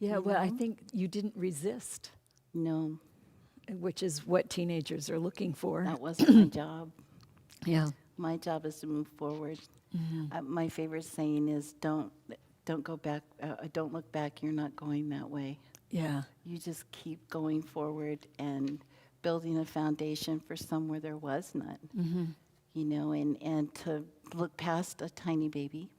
Yeah, well, I think you didn't resist, no, which is what teenagers are looking for. that wasn't my job. Yeah. My job is to move forward. My favorite saying is, don't go back, don't look back, you're not going that way. Yeah. You just keep going forward and building a foundation for somewhere there was none. you know, and to look past a tiny baby.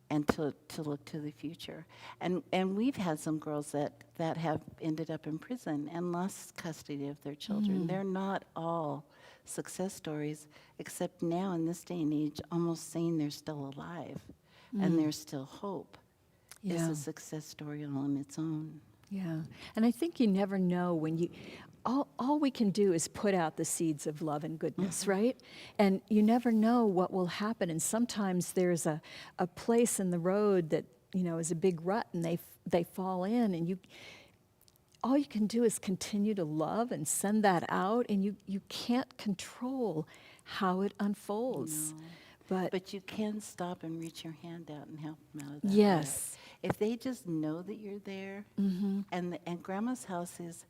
And to look to the future. And we've had some girls that have ended up in prison and lost custody of their children. They're not all success stories, except now in this day and age, almost saying they're still alive and there's still hope is Yeah. a success story all on its own. Yeah, and I think you never know when you, all we can do is put out the seeds of love and goodness, right? And you never know what will happen. And sometimes there's a place in the road that, you know, is a big rut and they fall in, and all you can do is continue to love and send that out, and you can't control how it unfolds. But you can stop and reach your hand out and help them out of that. Yes. rut. If they just know that you're there, and Grandma's house is,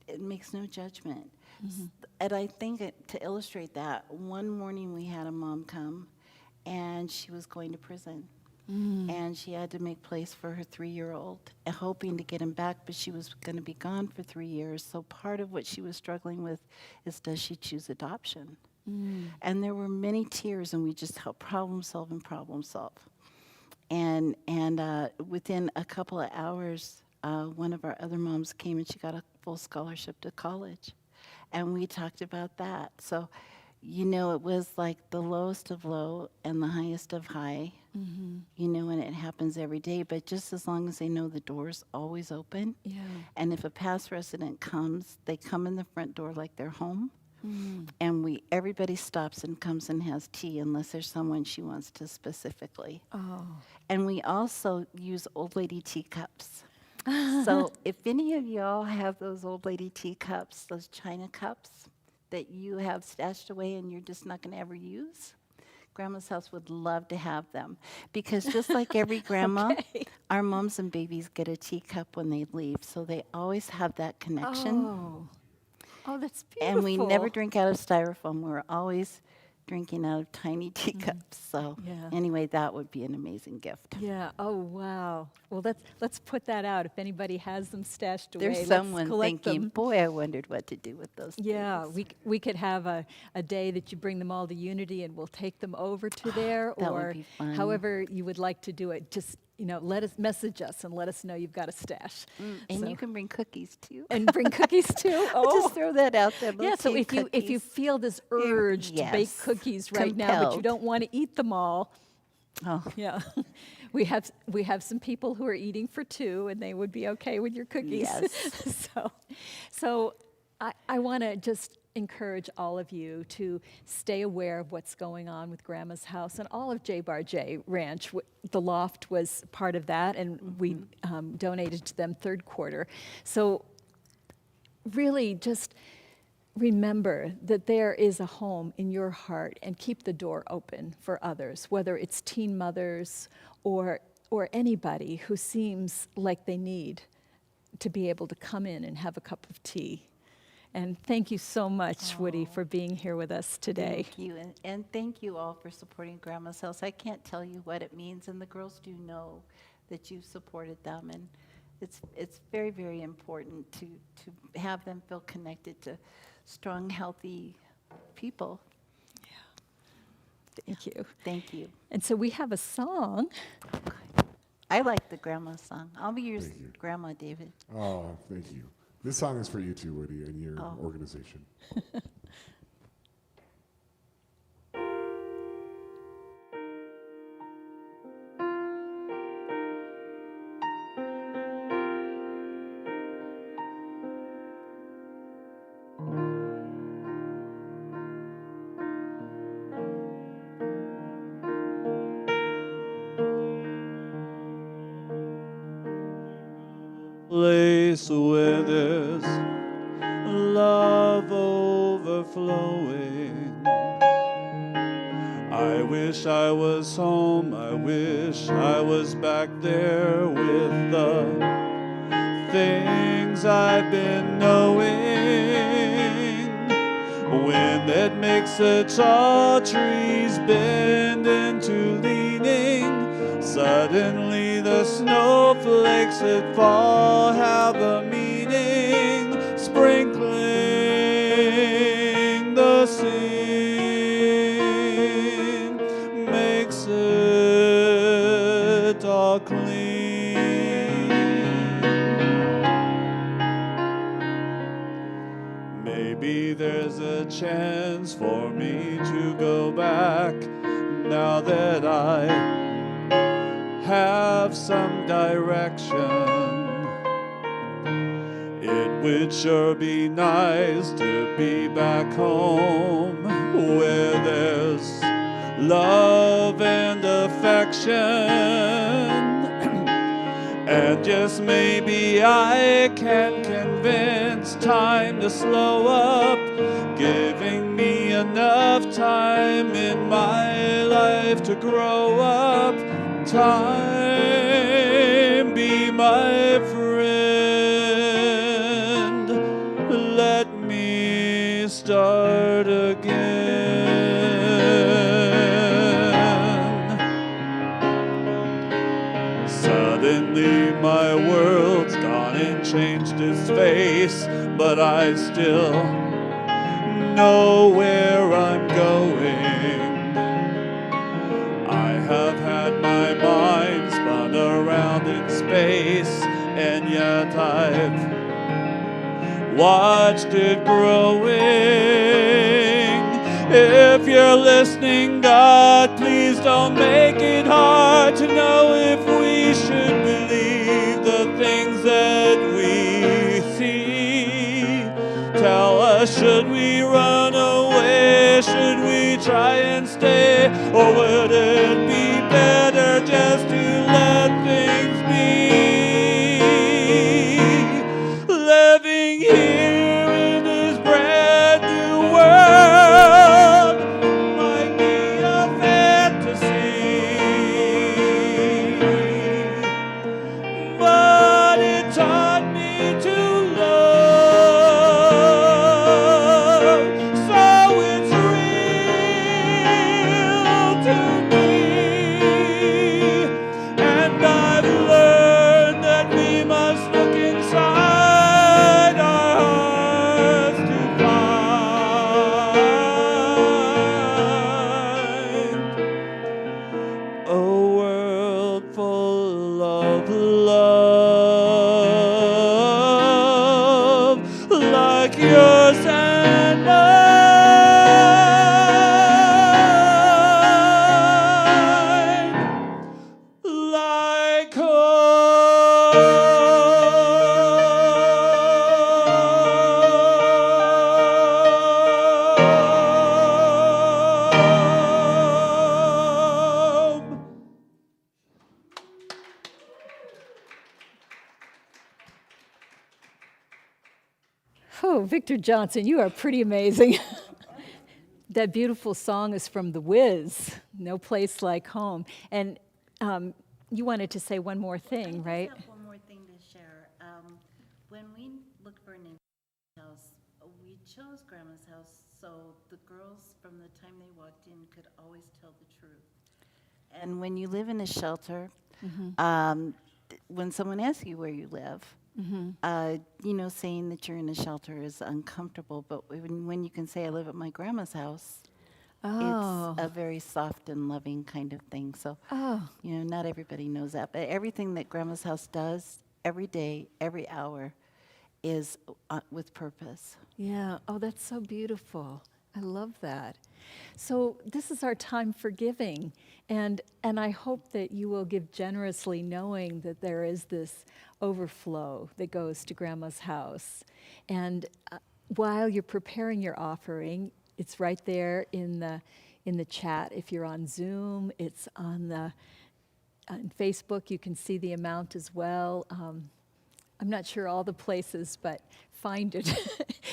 it makes no judgment. And I think to illustrate that, one morning we had a mom come, and she was going to prison. And she had to make place for her 3-year-old, hoping to get him back, but she was going to be gone for 3 years. So part of what she was struggling with is, does she choose adoption? And there were many tears, and we just helped problem solve. And within a couple of hours, one of our other moms came, and she got a full scholarship to college. And we talked about that. So, you know, it was like the lowest of low and the highest of high, you know, and it happens every day. But just as long as they know the door's always open. Yeah. And if a past resident comes, they come in the front door like they're home. And everybody stops and comes and has tea unless there's someone she wants to specifically. Oh. And we also use old lady teacups. So if any of y'all have those old lady teacups, those china cups that you have stashed away and you're just not going to ever use, Grandma's house would love to have them. Because just like every grandma, our moms and babies get a teacup when they leave. So they always have that connection. Oh, that's beautiful. And we never drink out of styrofoam. We're always drinking out of tiny teacups. So Yeah. anyway, that would be an amazing gift. Yeah. Oh, wow. Well, let's put that out. If anybody has them stashed away, There's let's someone collect thinking, them. boy, I wondered what to do with those Yeah, things. we could have a day that you bring them all to Unity, and we'll take them over to there, That would or be fun. however you would like to do it. Just, you know, message us and let us know you've got a stash. And So- you can bring cookies too. and bring cookies too. I'll just throw that out there. Yeah, so if you cookies. feel this urge to bake Yes. cookies right now, but you Compelled. don't want to eat them all, Oh, yeah, we have some people who are eating for 2, and they would be okay with your cookies. Yes. so I want to just encourage all of you to stay aware of what's going on with Grandma's house and all of J Bar J Ranch. The loft was part of that, and we donated to them 3rd quarter. So really just remember that there is a home in your heart, and keep the door open for others, whether it's teen mothers or anybody who seems like they need to be able to come in and have a cup of tea. And thank you so much, Woody, for being here with us today. thank you. And thank you all for supporting Grandma's house. I can't tell you what it means, and the girls do know that you've supported them. And it's very, very important to have them feel connected to strong, healthy people. Thank you. Thank you. And so we have a song. I like the grandma song. I'll be your Thank you. grandma, David. Oh, thank you. This song is for you too, Woody, and your Oh. organization. Place where there's love overflowing. I wish I was home. I wish I was back there with the things I've been knowing. Wind that makes the tall trees bend into leaning. Suddenly the snowflakes that fall have a meaning, sprinkling maybe there's a chance for me to go back now that I have some direction. It would sure be nice to be back home where there's love and affection. And just maybe I can convince time to slow up, giving me enough time in my life to grow up. Time, be my friend. Let me start again. Suddenly my world's gone and changed its face, but I still know where I'm going. I have had my mind spun around in space, and yet I've watched it growing. If you're listening, God, please don't make it hard to know if we should believe the things that we see. Tell us, should we run away? Should we try and stay? Or would it be better just to let things be? Living here in this brand new world might be a fantasy, but it taught me to love, so it's real to me. And I've learned that we must look inside our hearts to find a world full of love, like yours and mine, like home. Oh, Victor Johnson, you are pretty amazing. That beautiful song is from The Wiz, No Place Like Home. And you wanted to say one more thing, right? I just have one more thing to share. When we looked for a name for the house, we chose Grandma's house so the girls, from the time they walked in, could always tell the truth. And when you live in a shelter, when someone asks you where you live, saying that you're in a shelter is uncomfortable. But when you can say, I live at my grandma's house, Oh. it's a very soft and loving kind of thing. So, Oh. not everybody knows that. But everything that Grandma's house does, every day, every hour, is with purpose. Yeah. Oh, that's so beautiful. I love that. So this is our time for giving, and I hope that you will give generously, knowing that there is this overflow that goes to Grandma's house. And while you're preparing your offering, it's right there in the chat. If you're on Zoom, it's on Facebook. You can see the amount as well. I'm not sure all the places, but find it.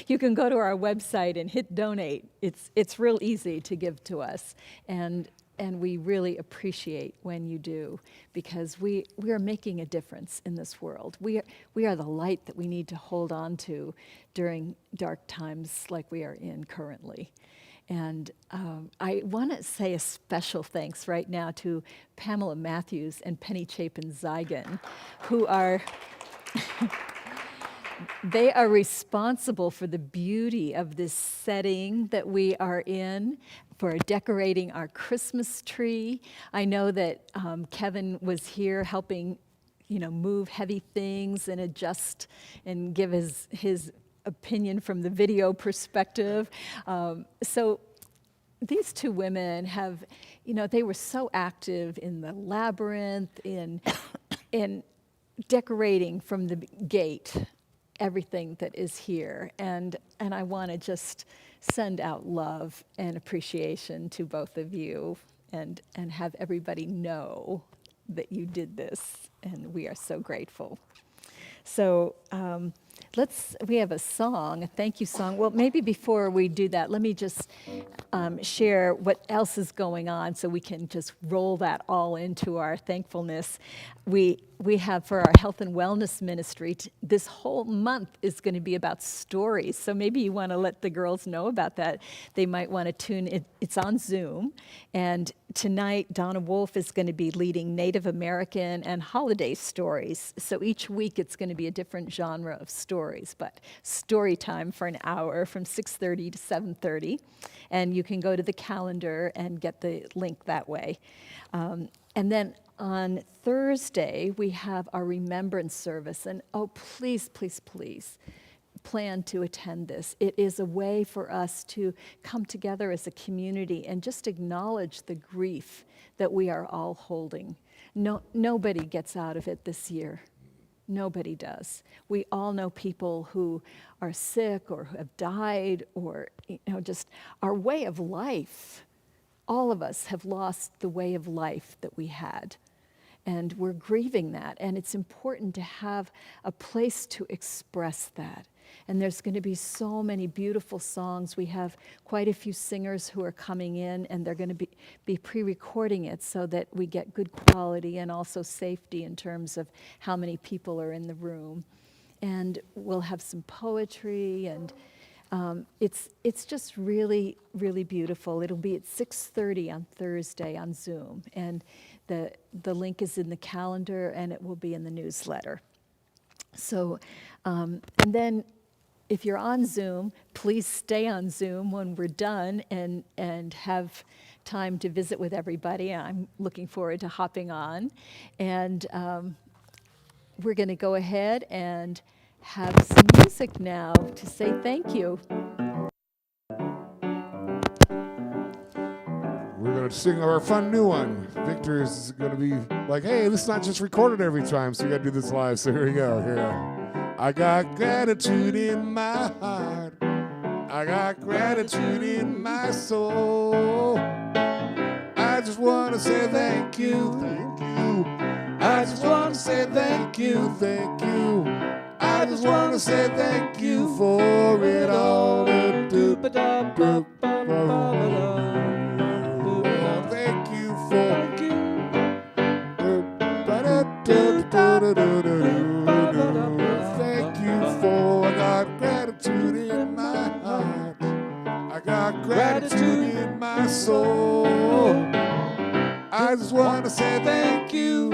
You can go to our website and hit donate. It's real easy to give to us, and we really appreciate when you do, because we are making a difference in this world. We are the light that we need to hold on to during dark times like we are in currently. And I want to say a special thanks right now to Pamela Matthews and Penny Chapin-Zygon, who are they are responsible for the beauty of this setting that we are in, for decorating our Christmas tree. I know that Kevin was here helping, move heavy things and adjust and give his opinion from the video perspective. So these two women have, they were so active in the labyrinth, in decorating from the gate everything that is here. And I want to just send out love and appreciation to both of you and have everybody know that you did this. And we are so grateful. So we have a song, a thank you song. Well, maybe before we do that, let me just share what else is going on so we can just roll that all into our thankfulness. We have for our health and wellness ministry, this whole month is going to be about stories. So maybe you want to let the girls know about that. They might want to tune in. It's on Zoom. And tonight, Donna Wolf is going to be leading Native American and holiday stories. So each week it's going to be a different genre of stories, but story time for an hour from 6:30 to 7:30. And you can go to the calendar and get the link that way. And then on Thursday, we have our Remembrance Service. And please, please, please plan to attend this. It is a way for us to come together as a community and just acknowledge the grief that we are all holding. Nobody gets out of it this year. Nobody does. We all know people who are sick or who have died or, just our way of life. All of us have lost the way of life that we had. And we're grieving that. And it's important to have a place to express that. And there's going to be so many beautiful songs. We have quite a few singers who are coming in, and they're going to be pre-recording it so that we get good quality and also safety in terms of how many people are in the room. And we'll have some poetry, and it's just really, really beautiful. It'll be at 6:30 on Thursday on Zoom. And the link is in the calendar, and it will be in the newsletter. So, and then if you're on Zoom, please stay on Zoom when we're done and have time to visit with everybody. I'm looking forward to hopping on. And we're going to go ahead and have some music now to say thank you. We're going to sing our fun new one. Victor is going to be like, hey, this is not just recorded every time, so we got to do this live. So here we go. Here. I got gratitude in my heart. I got gratitude in my soul. I just want to say thank you, thank you. I just want to say thank you, thank you. I just want to say thank you for it all. Thank you for thank you for I got gratitude in my heart. I got gratitude in my soul. I just want to say thank you.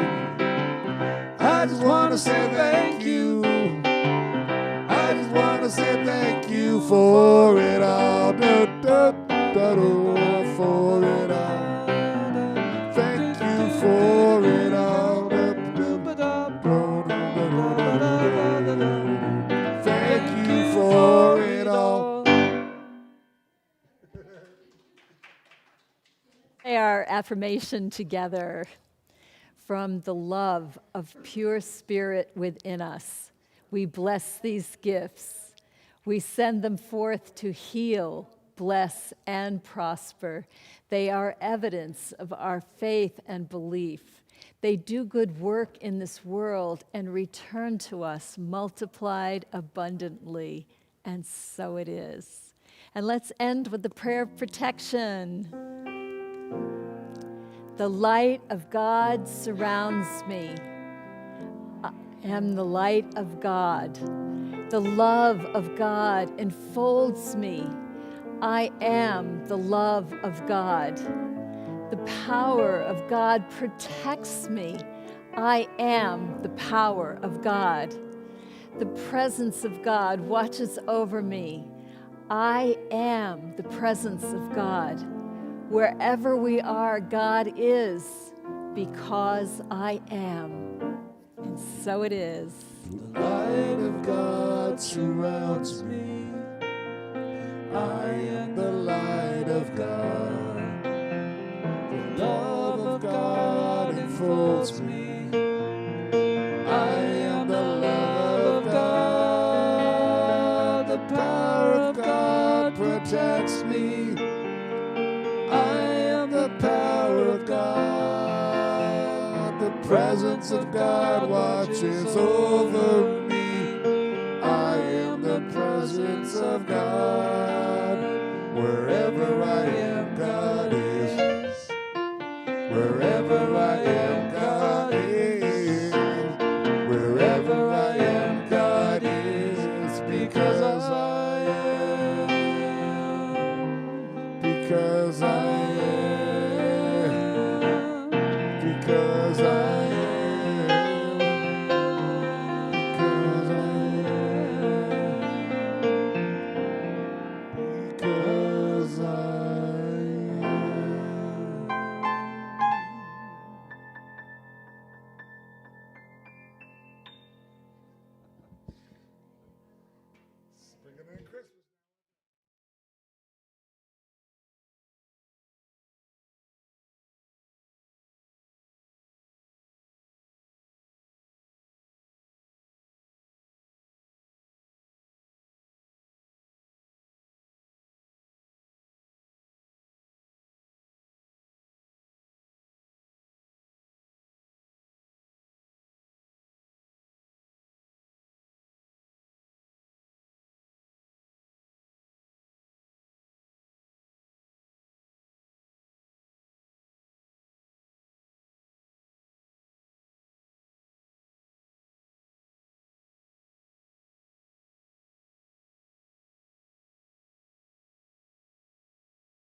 I just want to say thank you. I just want to say thank you for it all. For it all. Thank you for it all. Thank you for it all. Say our affirmation together. From the love of pure spirit within us, we bless these gifts. We send them forth to heal, bless, and prosper. They are evidence of our faith and belief. They do good work in this world and return to us multiplied abundantly. And so it is. And let's end with the prayer of protection. The light of God surrounds me. I am the light of God. The love of God enfolds me. I am the love of God. The power of God protects me. I am the power of God. The presence of God watches over me. I am the presence of God. Wherever we are, God is, because I am. And so it is. light of God surrounds me. I am the light of God. The love of God enfolds me. I am the love of God. The power of God protects me. I am the power of God. The presence of God watches over me. I am the presence of God. Wherever I am, God is. Wherever I am, God is. Wherever I am, God is. Because I am. Because I